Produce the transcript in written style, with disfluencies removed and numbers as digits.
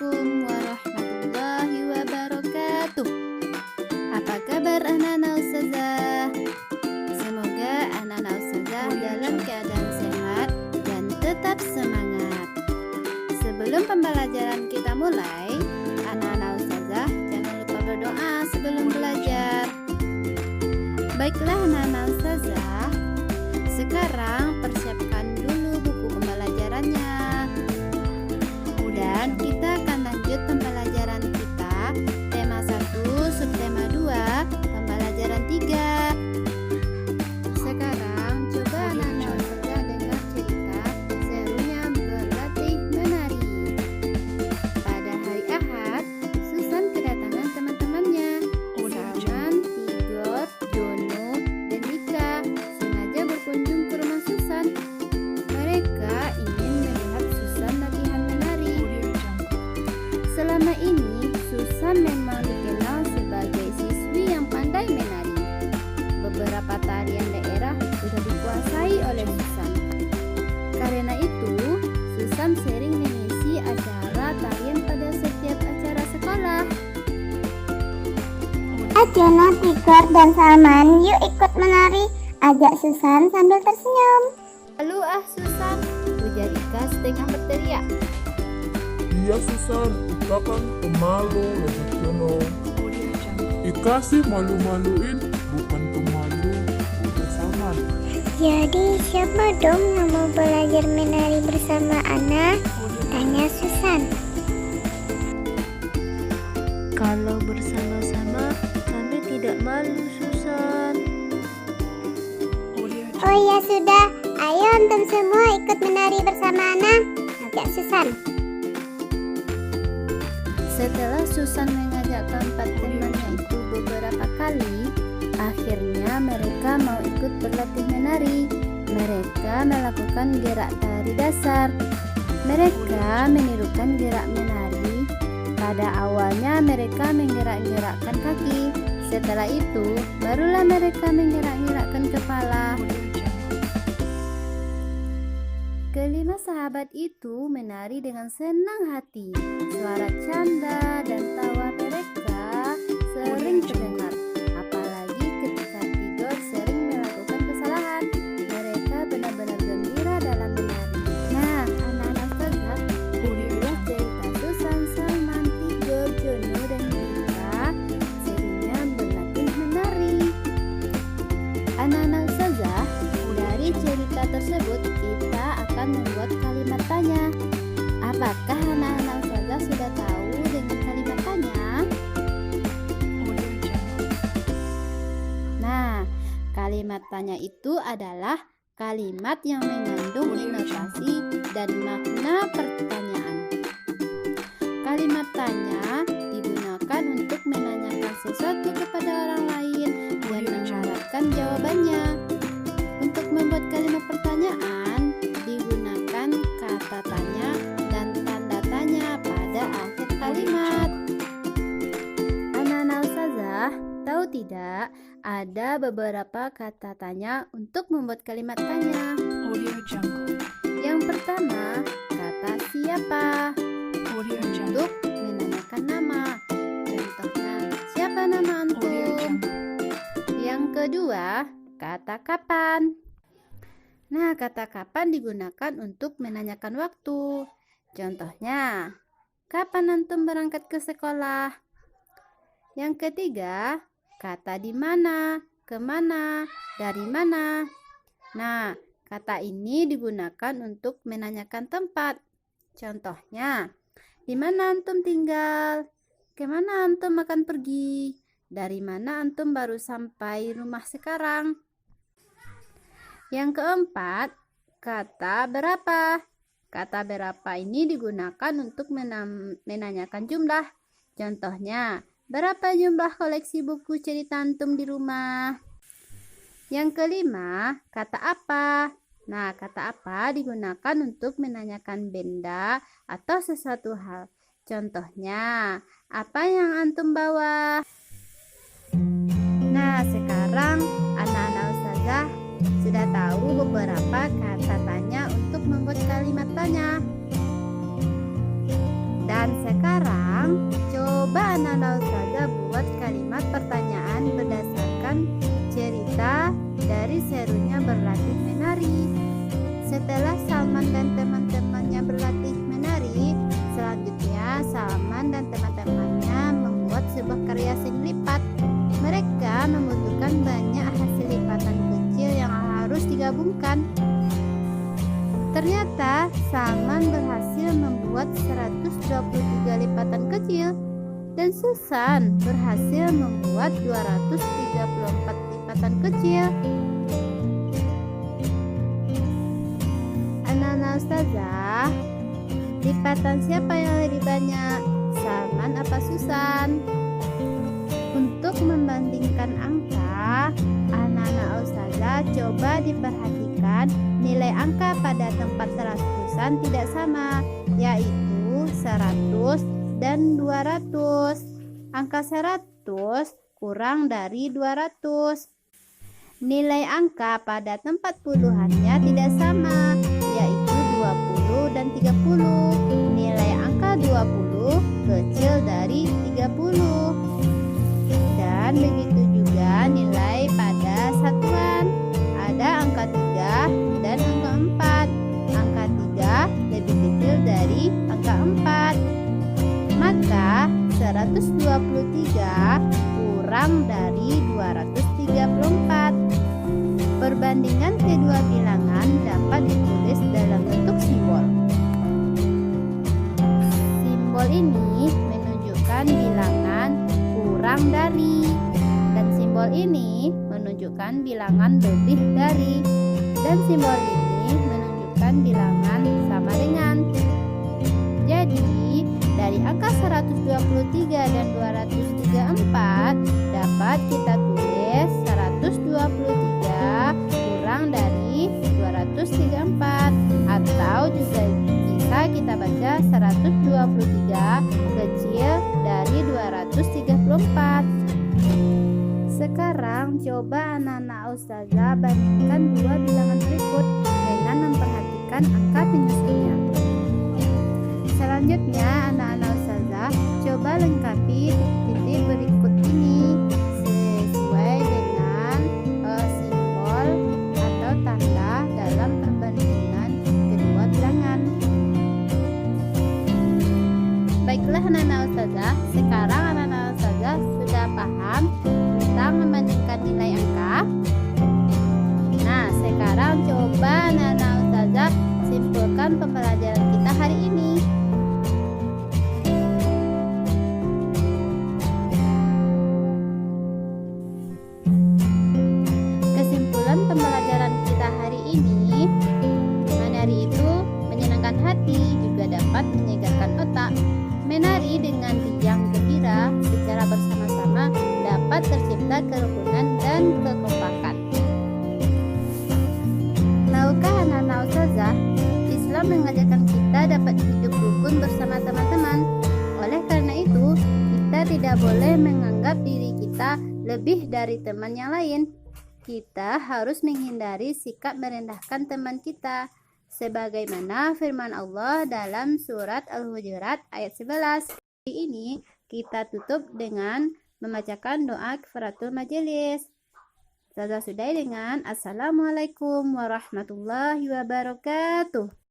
Assalamualaikum warahmatullahi wabarakatuh. Apa kabar anak-anak ustazah? Semoga anak-anak ustazah dalam keadaan sehat dan tetap semangat. Sebelum pembelajaran kita mulai, anak-anak ustazah jangan lupa berdoa sebelum belajar. Baiklah anak-anak ustazah, sekarang persiapkan dulu buku pembelajarannya. Dan kita akan lanjut pembelajaran kita. Tema 1, subtema 2, pembelajaran 3. Sekarang coba anak-anak ustazah dengar cerita serunya berlatih menari. Pada hari Ahad, Susan kedatangan teman-temannya, Salman, Tigor, Jono, dan Mika sengaja berkunjung ke rumah Susan. Mereka ingin melihat Susan latihan menari. Selama ini, Susan memang dikenal sebagai siswi yang pandai menari. Beberapa tarian daerah sudah dikuasai oleh Susan. Karena itu, Susan sering mengisi acara tarian pada setiap acara sekolah. Jono, Tigor, dan Salman, yuk ikut menari, ajak Susan sambil tersenyum. Lalu Susan, ujar Ika setengah berteriak. Iya Susan, Ika kan pemalu, lebih Jono. Ika sih malu-maluin, bukan pemalu, udah Salman. Jadi siapa dong yang mau belajar menari bersama Ana? Tanya Susan. Kalau bersama-sama, kami tidak malu, Susan. Oh ya sudah, ayo antum semua ikut menari bersama Ana, ajak Susan. Setelah Susan mengajak keempat temannya itu beberapa kali, akhirnya mereka mau ikut berlatih menari. Mereka melakukan gerak tari dasar. Mereka menirukan gerak menari. Pada awalnya mereka menggerak-gerakkan kaki. Setelah itu, barulah mereka menggerak-gerakkan kepala. Kelima sahabat itu menari dengan senang hati. Suara canda dan tawa mereka sering terdengar. Apalagi ketika Tigor sering melakukan kesalahan. Mereka benar-benar gembira dalam menari. Nah, anak-anak ustazah, inilah cerita Susan, Salman, Tigor, Jono, dan Mika serunya berlatih menari. Anak-anak ustazah, dari cerita tersebut kita akan membuat kalimat tanya. Apakah anak-anak ustazah sudah tahu dengan kalimat tanya? Nah, kalimat tanya itu adalah kalimat yang mengandung inovasi dan makna pertanyaan. Kalimat tanya digunakan untuk menanyakan sesuatu kepada orang lain dan mengharapkan jawabannya. Untuk membuat kalimat pertanyaan, digunakan kata tanya dan tanda tanya pada akhir kalimat. Anak-anak ustazah, tahu tidak? Ada beberapa kata tanya untuk membuat kalimat tanya. Yang pertama, kata siapa untuk menanyakan nama. Contohnya, siapa nama antum? Yang kedua, kata kapan. Nah, kata kapan digunakan untuk menanyakan waktu. Contohnya, kapan antum berangkat ke sekolah? Yang ketiga, kata di mana, kemana, dari mana. Nah, kata ini digunakan untuk menanyakan tempat. Contohnya, di mana antum tinggal? Kemana antum akan pergi? Dari mana antum baru sampai rumah sekarang? Yang keempat, kata berapa. Kata berapa ini digunakan untuk menanyakan jumlah. Contohnya, berapa jumlah koleksi buku cerita antum di rumah? Yang kelima, kata apa. Nah, kata apa digunakan untuk menanyakan benda atau sesuatu hal. Contohnya, apa yang antum bawa? Nah, sekarang anak-anak ustazah sudah tahu beberapa kata tanya untuk membuat kalimat tanya. Dan sekarang anak-anak ustazah buat kalimat pertanyaan berdasarkan cerita dari serunya berlatih menari. Setelah Salman dan teman-temannya berlatih menari, selanjutnya Salman dan teman-temannya membuat sebuah karya seni lipat. Mereka membutuhkan banyak hasil lipatan kecil yang harus digabungkan. Ternyata Salman berhasil membuat 123 lipatan kecil dan Susan berhasil membuat 234 lipatan kecil. Anak-anak ustazah, lipatan siapa yang lebih banyak? Salman apa Susan? Untuk membandingkan angka, anak-anak ustazah coba diperhatikan nilai angka pada tempat seratusan tidak sama, yaitu 100 dan 200. Angka 100 kurang dari 200. Nilai angka pada tempat puluhannya tidak sama, yaitu 20 dan 30. Nilai angka 20 kecil dari 30. Dan begitu juga nilai pada satuan. Ada angka 3 dan angka 4. Angka 3 lebih kecil dari angka 4. Maka 123 kurang dari 234. Perbandingan kedua bilangan dapat ditulis dalam bentuk simbol. Simbol ini menunjukkan bilangan kurang dari, dan simbol ini menunjukkan bilangan lebih dari, dan simbol ini menunjukkan bilangan sama dengan. Jadi, dari angka 123 dan 234 dapat kita tulis 123 kurang dari 234, atau juga bisa kita baca 123 kecil dari 234. Sekarang coba anak-anak ustazah bandingkan dua bilangan berikut dengan memperhatikan angka penyusunnya. Selanjutnya anak-anak ustazah coba lengkapi titik berikut ini sesuai dengan simbol atau tanda dalam perbandingan kedua bilangan. Baiklah anak-anak ustazah, sekarang anak-anak ustazah sudah paham tentang membandingkan nilai angka. Nah, sekarang coba anak-anak ustazah simpulkan pembelajaran kita hari ini. Kesimpulan pembelajaran kita hari ini, menari itu menyenangkan hati, juga dapat menyegarkan otak. Menari dengan riang gembira secara bersama-sama dapat tercipta kerukunan dan kekompakan. Tahukah anak-anak ustazah, Islam mengajarkan kita dapat hidup rukun bersama teman-teman. Oleh karena itu, kita tidak boleh menganggap diri kita lebih dari teman yang lain. Kita harus menghindari sikap merendahkan teman kita, sebagaimana firman Allah dalam surat Al-Hujurat ayat 11. Ini kita tutup dengan membacakan doa kifaratul majelis. Ustazah sudahi dengan Assalamualaikum warahmatullahi wabarakatuh.